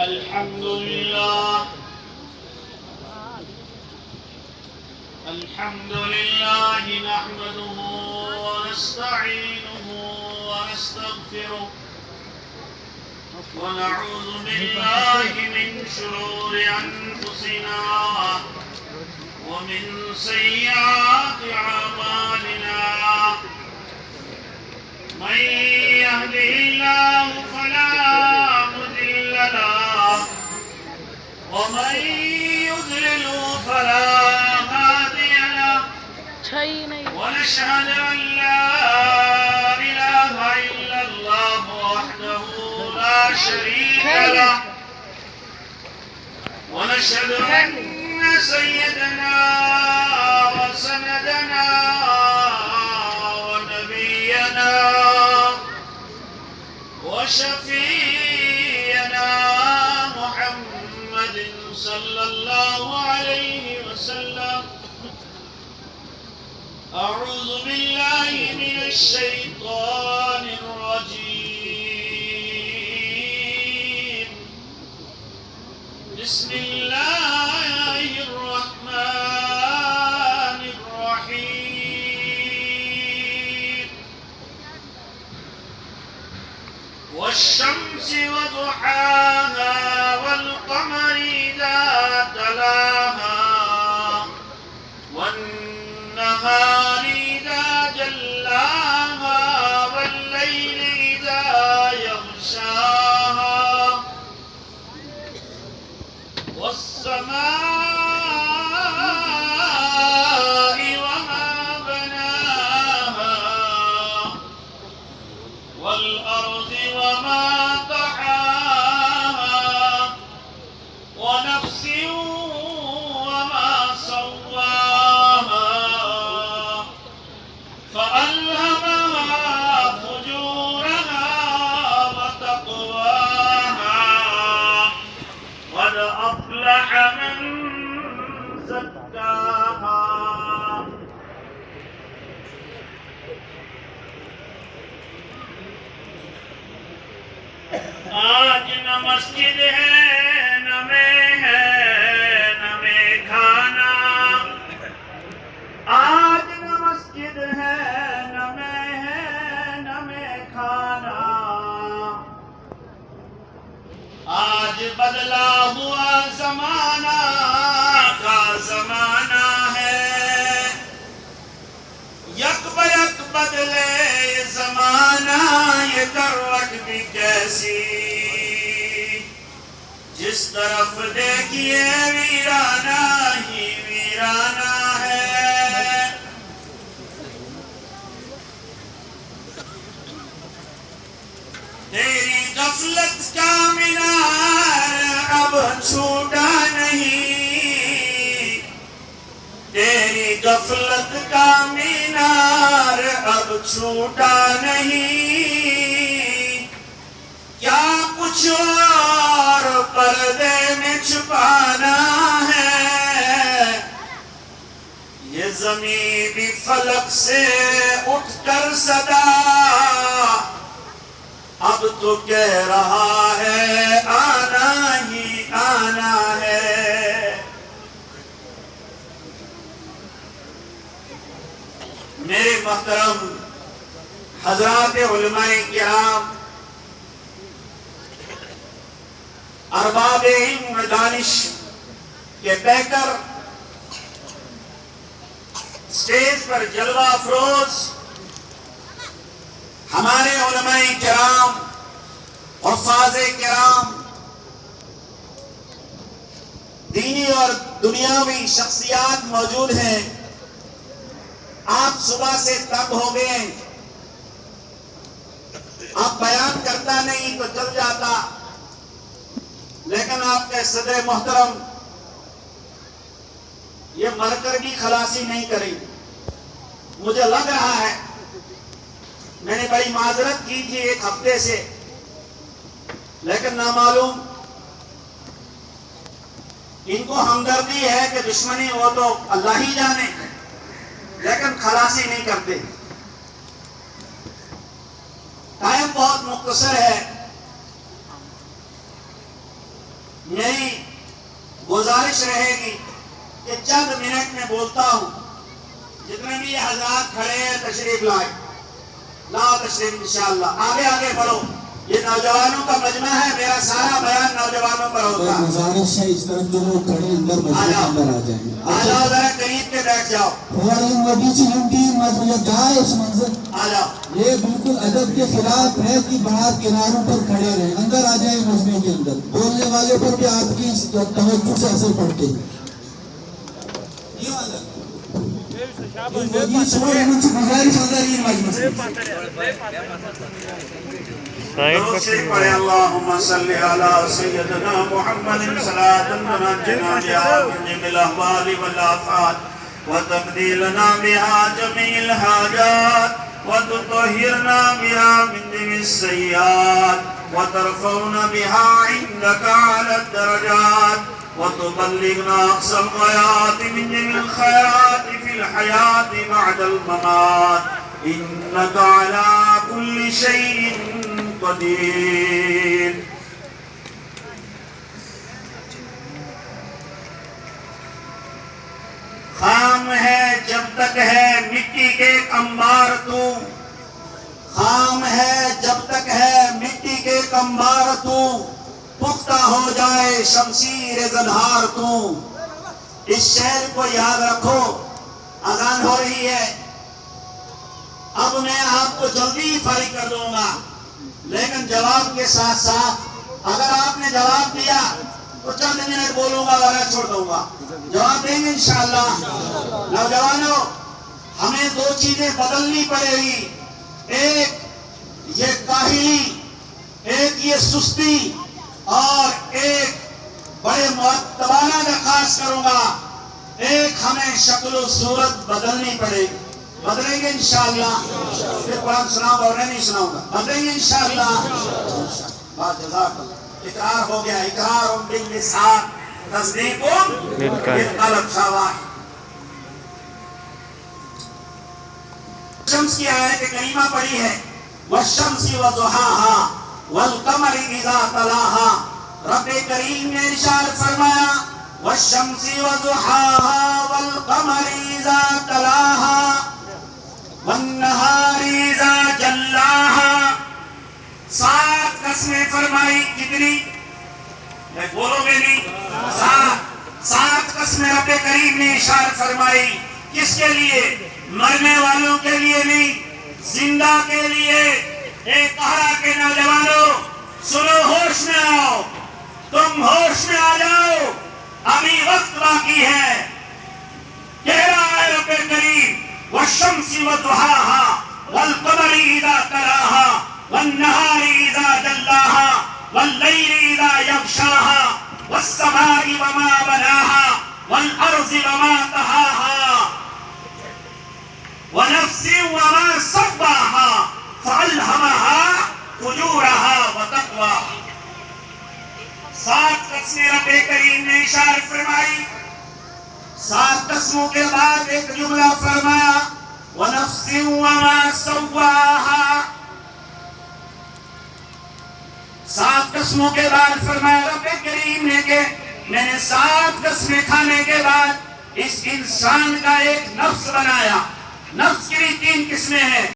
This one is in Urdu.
الحمد لله نحمده ونستعينه ونستغفره ونعوذ بالله من شرور أنفسنا ومن سيئات أعمالنا من يهده الله فلا مضل له ومن يضلل فلا هادي له ونشهد أن لا إله إلا الله وحده لا شريك له ونشهد أن سيدنا وسندنا ونبينا وشفينا محمد صلى الله عليه وسلم. أعوذ بالله من الشيطان الرجيم. بسم الله الرحمن الرحيم. والشمس وضحاها والقمر إذا تلاها والنهار إذا جلاها والليل إذا يغشاها والسماء وما بناها والأرض وما طحاها ونفس وما سواها فألهمها فجورها وتقواها قد أفلح من زكاها. آج نہ مسجد ہے نہ میں ہے نہ میں کھانا. آج نہ مسجد ہے نہ میں ہے نہ میں کھانا. آج بدلا ہوا زمانہ کا زمانہ ہے. یک بیک بدلے یہ زمانہ یہ کروٹ بھی کیسی. جس طرف دیکھیے ویرانہ ہی ویرانہ ہے. تیری غفلت کا مینار اب چھوٹا نہیں. تیری غفلت کا مینار اب چھوٹا نہیں. کیا کچھ اور پردے میں چھپانا ہے. یہ زمین بھی فلک سے اٹھ کر صدا اب تو کہہ رہا ہے آنا ہی آنا ہے. میرے محترم حضرات علماء کرام، ارباب علم و دانش کے پیکر، اسٹیج پر جلوہ افروز ہمارے علماء کرام، حفاظ کرام، دینی اور دنیاوی شخصیات موجود ہیں. آپ صبح سے تنگ ہو گئے. آپ بیان کرتا نہیں تو چل جاتا، لیکن آپ کے صدر محترم یہ مر کر بھی خلاصی نہیں کریں. مجھے لگ رہا ہے میں نے بڑی معذرت کی تھی ایک ہفتے سے، لیکن نامعلوم ان کو ہمدردی ہے کہ دشمنی وہ تو اللہ ہی جانے، لیکن خلاصی نہیں کرتے. ٹائم بہت مختصر ہے. گزارش رہے گی کہ چند منٹ میں بولتا ہوں. جتنے بھی حضرات کھڑے ہیں تشریف لائیں. لاؤ تشریف انشاءاللہ. آگے آگے بڑھو. یہ نوجوانوں کا مجمع ہے. میرا سارا بیان نوجوانوں پر ہوتا ہے. گزارش ہے اس طرف جو لوگ کھڑے اندر مسجد کے اندر آ جائیں. آ جاؤ ذرا قریب کے بیٹھ جاؤ. آ جاؤ. یہ بالکل ادب کے خلاف ہے کہ باہر کناروں پر کھڑے رہیں. اندر آ جائیں مسجد کے اندر. بولنے والے پر بھی آپ کی توجہ سے اثر پڑتے ہیں. اللهم صل على سيدنا محمد صلاة تنجينا بها من جميع الأهوال والآفات وتقضي بها جميع الحاجات وتطهرنا بها من جميع السيئات وترفعنا بها عندك على الدرجات وتبلغنا أقصى الغايات من جميع الخيرات في الحياة بعد الممات إنك على كل شيء قدیر. خام ہے جب تک ہے مٹی کے انبار تو. خام ہے جب تک ہے مٹی کے انبار تو. پختہ ہو جائے شمشیر زنہار تو. اس شعر کو یاد رکھو. اذان ہو رہی ہے. اب میں آپ کو جلدی فارغ کر دوں گا لیکن جواب کے ساتھ ساتھ اگر آپ نے جواب دیا تو چند منٹ بولوں گا ورنہ چھوڑ دوں گا. جواب دیں گے انشاءاللہ. نوجوانوں ہمیں دو چیزیں بدلنی پڑے گی. ایک یہ کاہلی, ایک یہ سستی, اور ایک بڑے مؤدبانہ درخواست کروں گا, ایک ہمیں شکل و صورت بدلنی پڑے گی. بدلیں گے انشاءاللہ. پھر قرآن سناؤں گا اور نہیں سناؤں گا. بدلیں گے انشاءاللہ. بات جزاک اللہ. اقرار ہو گیا. اقرار باللسان تصدیق بالقلب. شاباش. شمس کی آیت کریمہ پڑھی ہے. والشمس وضحاها والقمر اذا تلاها. رب کریم نے ارشاد فرمایا والشمس وضحاها والقمر اذا تلاها والنہار اذا جلاها. 7 قسمیں فرمائی. کتنی؟ میں بولو گے نہیں. 7 قسمیں رب کریم نے ارشاد فرمائی. کس کے لیے؟ مرنے والوں کے لیے نہیں, زندہ کے لیے. ایک کہا کہ نوجوانوں سنو, ہوش میں آؤ. تم ہوش میں آ جاؤ, ابھی وقت باقی ہے. کہہ رہا ہے رب کریم والشمس وضحاها والقمر اذا تلاها والنهار اذا جلاها والليل اذا يغشاها والسماء وما بناها والارض وما طحاها ونفس وما سواها فألهمها فجورها وتقواها. 7 قسمیں رب کریم نے ارشاد فرمائی. 7 قسموں کے بعد ایک جملہ فرمایا وَنَفْسٍ وَمَا سَوَّاهَا. 7 قسموں کے بعد فرمایا رب کریم نے کہ میں نے 7 قسمیں کھانے کے بعد اس انسان کا ایک نفس بنایا. نفس کی بھی 3 قسمیں ہیں.